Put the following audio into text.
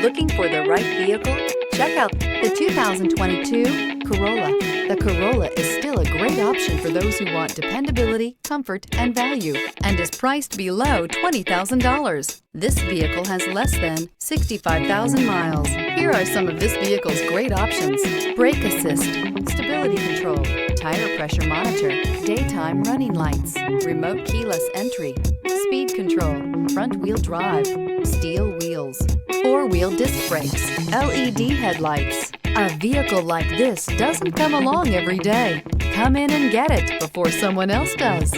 Looking for the right vehicle? Check out the 2022 Corolla. The Corolla is still a great option for those who want dependability, comfort, and value, and is priced below $20,000. This vehicle has less than 65,000 miles. Here are some of this vehicle's great options: brake assist, stability control, tire pressure monitor, daytime running lights, remote keyless entry, speed control, front-wheel drive, steel wheels, four-wheel disc brakes, LED headlights. A vehicle like this doesn't come along every day. Come in and get it before someone else does.